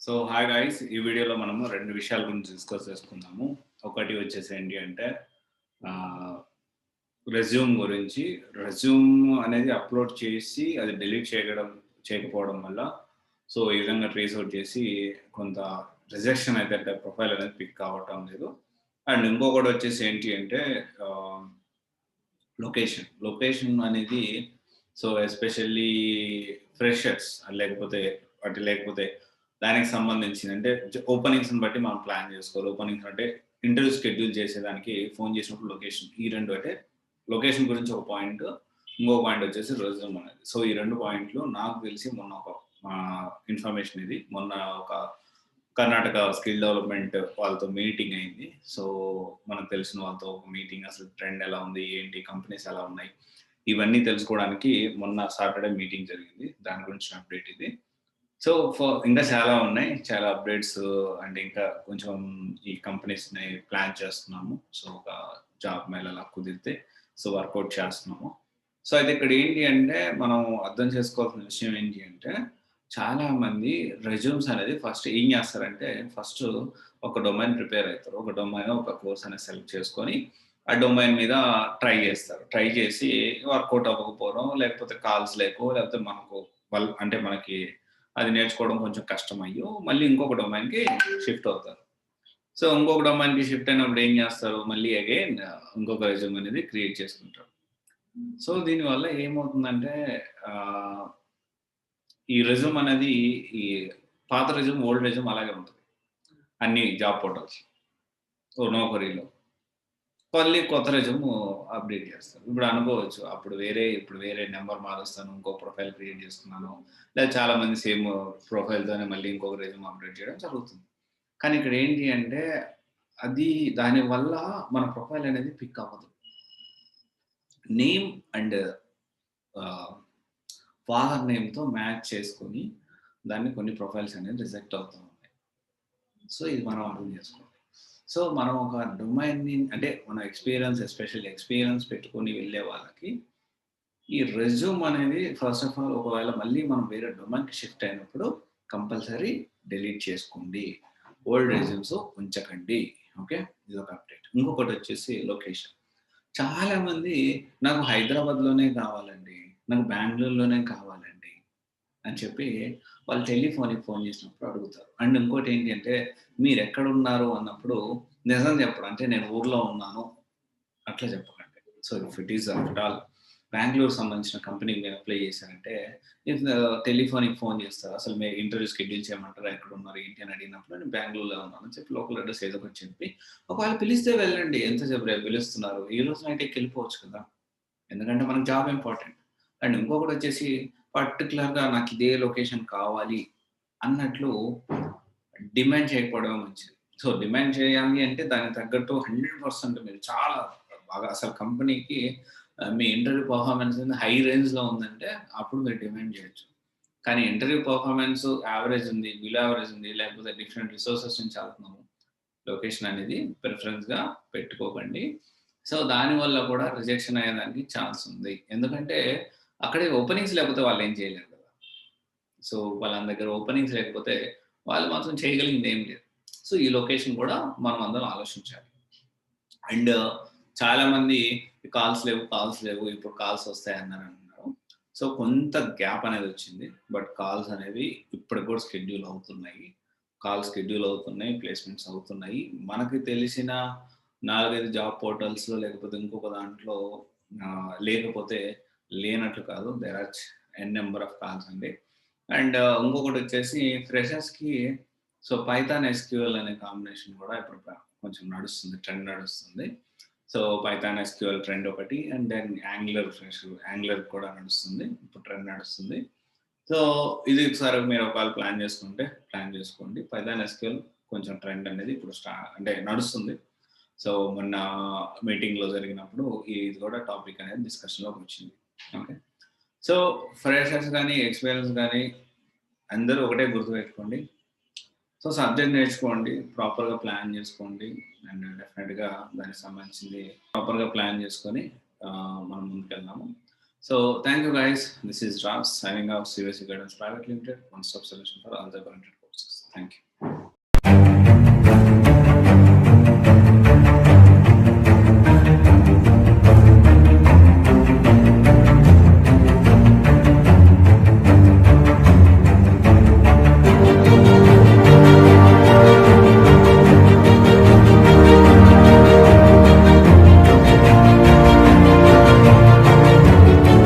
So hi guys, ఈ వీడియోలో మనము రెండు విషయాల గురించి డిస్కస్ చేసుకుందాము. ఒకటి వచ్చేసి ఏంటి అంటే రెజ్యూమ్ గురించి. రెజ్యూమ్ అనేది అప్లోడ్ చేసి అది డిలీట్ చేయకపోవడం వల్ల సో ఈ విధంగా ట్రేస్ అవుట్ చేసి కొంత రిజెక్షన్ అయితే ప్రొఫైల్ అనేది పిక్ అవ్వటం లేదు. అండ్ ఇంకొకటి వచ్చేసి ఏంటి అంటే లొకేషన్ అనేది సో ఎస్పెషల్లీ ఫ్రెషర్స్ లేకపోతే దానికి సంబంధించింది అంటే ఓపెనింగ్స్ని బట్టి మనం ప్లాన్ చేసుకోవాలి. ఓపెనింగ్స్ అంటే ఇంటర్వ్యూ షెడ్యూల్ చేసేదానికి ఫోన్ చేసినప్పుడు లొకేషన్, ఈ రెండు అంటే లొకేషన్ గురించి ఒక పాయింట్, ఇంకో పాయింట్ వచ్చేసి రెజ్యూమ్ అనేది. సో ఈ రెండు పాయింట్లు నాకు తెలిసి మొన్న ఒక ఇన్ఫర్మేషన్ ఇది మొన్న ఒక కర్ణాటక స్కిల్ డెవలప్మెంట్ వాళ్ళతో మీటింగ్ అయింది. సో మనకు తెలిసిన వాళ్ళతో ఒక మీటింగ్, అసలు ట్రెండ్ ఎలా ఉంది, ఏంటి కంపెనీస్ ఎలా ఉన్నాయి, ఇవన్నీ తెలుసుకోవడానికి మొన్న సాటర్డే మీటింగ్ జరిగింది. దాని గురించి అప్డేట్ ఇది. సో ఇంకా చాలా ఉన్నాయి, చాలా అప్డేట్స్. అంటే ఇంకా కొంచెం ఈ కంపెనీస్ని ప్లాన్ చేస్తున్నాము. సో ఒక జాబ్ మేళ అలా కుదిరితే సో వర్కౌట్ చేస్తున్నాము. సో అయితే ఇక్కడ ఏంటి అంటే మనం అర్థం చేసుకోవాల్సిన విషయం ఏంటి అంటే చాలా మంది రెజ్యూమ్స్ అనేది ఫస్ట్ ఏం చేస్తారంటే ఫస్ట్ ఒక డొమైన్ ప్రిపేర్ అవుతారు. ఒక డొమైన్, ఒక కోర్స్ అనేది సెలెక్ట్ చేసుకొని ఆ డొమైన్ మీద ట్రై చేస్తారు. ట్రై చేసి వర్కౌట్ అవ్వకపోవడం, లేకపోతే కాల్స్ లేకపోతే మనకి అది నేర్చుకోవడం కొంచెం కష్టమయ్యో మళ్ళీ ఇంకొక డొమైన్కి షిఫ్ట్ అవుతారు. సో ఇంకొక డొమైన్కి షిఫ్ట్ అయినప్పుడు ఏం చేస్తారు, మళ్ళీ అగైన్ ఇంకొక రెజ్యూమ్ అనేది క్రియేట్ చేసుకుంటారు. సో దీనివల్ల ఏమవుతుందంటే ఈ రెజ్యూమ్ అనేది ఈ పాత రెజ్యూమ్, ఓల్డ్ రెజ్యూమ్ అలాగే ఉంటుంది అన్ని జాబ్ పోర్టల్స్. నౌకరీలో మళ్ళీ కొత్త రెజ్యూమ్ అప్డేట్ చేస్తారు. ఇప్పుడు అనుకోవచ్చు ఇప్పుడు వేరే నెంబర్ మారుస్తాను, ఇంకో ప్రొఫైల్ క్రియేట్ చేస్తున్నాను, లేదా చాలా మంది సేమ్ ప్రొఫైల్తోనే మళ్ళీ ఇంకొక రెజ్యూమ్ అప్డేట్ చేయడం జరుగుతుంది. కానీ ఇక్కడ ఏంటి అంటే దానివల్ల మన ప్రొఫైల్ అనేది పిక్ అవ్వదు. నేమ్ అండ్ ఫాదర్ నేమ్తో మ్యాచ్ చేసుకొని దాన్ని కొన్ని ప్రొఫైల్స్ అనేది రిజెక్ట్ అవుతూ ఉన్నాయి. సో ఇది మనం అర్థం చేసుకోవాలి. సో మనం ఒక డొమైన్ని అంటే మన ఎస్పెషల్ ఎక్స్పీరియన్స్ పెట్టుకొని వెళ్ళే వాళ్ళకి ఈ రెజ్యూమ్ అనేది ఫస్ట్ ఆఫ్ ఆల్ ఒకవేళ మళ్ళీ మనం వేరే డొమైన్కి షిఫ్ట్ అయినప్పుడు కంపల్సరీ డిలీట్ చేసుకోండి. ఓల్డ్ రెజ్యూమ్స్ ఉంచకండి. ఓకే, ఇది ఒక అప్డేట్. ఇంకొకటి వచ్చేసి లొకేషన్. చాలా మంది నాకు హైదరాబాద్లోనే కావాలండి, నాకు బెంగళూరులోనే కావాలండి అని చెప్పి వాళ్ళు ఫోన్ చేసినప్పుడు అడుగుతారు. అండ్ ఇంకోటి ఏంటి అంటే మీరు ఎక్కడ ఉన్నారు అన్నప్పుడు నిజం చెప్పడం, అంటే నేను ఊర్లో ఉన్నాను అట్లా చెప్పకండి. So if it is after all Bengaluru సంబంధించిన కంపెనీకి మీరు అప్లై చేశారంటే ఫోన్ చేస్తారు. అసలు మీరు ఇంటర్వ్యూ షెడ్యూల్ చేయమంటారా, ఎక్కడ ఉన్నారు ఏంటి అని అడిగినప్పుడు నేను బెంగళూరులో ఉన్నాను అని చెప్పి లోకల్ అడ్రస్ ఏదో ఒకటి చెప్పి ఒకవేళ పిలిస్తే వెళ్ళండి. ఎంత చెప్పి రేపు పిలుస్తున్నారు, ఈ రోజు నైట్కి వెళ్ళిపోవచ్చు కదా, ఎందుకంటే మనకు జాబ్ ఇంపార్టెంట్. అండ్ ఇంకొకటి వచ్చేసి పర్టికులర్గా నాకు ఇదే లొకేషన్ కావాలి అన్నట్లు డిమాండ్ చేయకపోవడం మంచిది. సో డిమాండ్ చేయాలి అంటే దానికి తగ్గట్టు 100% మీరు చాలా బాగా అసలు కంపెనీకి మీ ఇంటర్వ్యూ పర్ఫార్మెన్స్ హై రేంజ్లో ఉందంటే అప్పుడు మీరు డిమాండ్ చేయొచ్చు. కానీ ఇంటర్వ్యూ పర్ఫార్మెన్స్ యావరేజ్ ఉంది, బిలో యావరేజ్ ఉంది, లేకపోతే డిఫరెంట్ రిసోర్సెస్ నుంచి వెళ్తున్నాము, లొకేషన్ అనేది ప్రిఫరెన్స్గా పెట్టుకోకండి. సో దానివల్ల కూడా రిజెక్షన్ అయ్యేదానికి ఛాన్స్ ఉంది. ఎందుకంటే అక్కడే ఓపెనింగ్స్ లేకపోతే వాళ్ళు ఏం చేయలేరు కదా. సో వాళ్ళ దగ్గర ఓపెనింగ్స్ లేకపోతే వాళ్ళు మాత్రం చేయగలిగింది ఏం లేదు. సో ఈ లొకేషన్ కూడా మనం అందరం ఆలోచించాలి. అండ్ చాలామంది కాల్స్ లేవు ఇప్పుడు కాల్స్ వస్తాయన్నారు అంటున్నారు. సో కొంత గ్యాప్ అనేది వచ్చింది, బట్ కాల్స్ అనేవి ఇప్పటికి కూడా స్కెడ్యూల్ అవుతున్నాయి, ప్లేస్మెంట్స్ అవుతున్నాయి. మనకి తెలిసిన 4-5 జాబ్ పోర్టల్స్లో లేకపోతే ఇంకొక దాంట్లో లేకపోతే లేనట్లు కాదు, there are n number of calls అండి. అండ్ ఇంకొకటి వచ్చేసి ఫ్రెషర్స్కి సో పైథాన్ ఎస్క్యూఎల్ అనే కాంబినేషన్ కూడా ఇప్పుడు కొంచెం ట్రెండ్ నడుస్తుంది. సో పైథాన్ ఎస్క్యూఎల్ ట్రెండ్ ఒకటి, అండ్ దెన్ యాంగ్లర్ కూడా నడుస్తుంది, ఇప్పుడు ట్రెండ్ నడుస్తుంది. సో ఇది ఒకసారి మీరు ఒకవేళ ప్లాన్ చేసుకోండి. పైథాన్ ఎస్క్యూఎల్ కొంచెం ట్రెండ్ అనేది ఇప్పుడు నడుస్తుంది. సో మొన్న మీటింగ్లో జరిగినప్పుడు ఇది కూడా టాపిక్ అనేది డిస్కషన్లోకి వచ్చింది. ఓకే, సో ఫ్రెషర్స్ కానీ ఎక్స్పీరియన్స్ కానీ అందరూ ఒకటే గుర్తుపెట్టుకోండి. సో సబ్జెక్ట్ నేర్చుకోండి, ప్రాపర్గా ప్లాన్ చేసుకోండి, అండ్ డెఫినెట్గా దానికి సంబంధించింది ప్రాపర్గా ప్లాన్ చేసుకొని మనం ముందుకెళ్దాము. So thank you guys, this is Raj signing off CYC Guidance Private Limited, one stop solution for all the current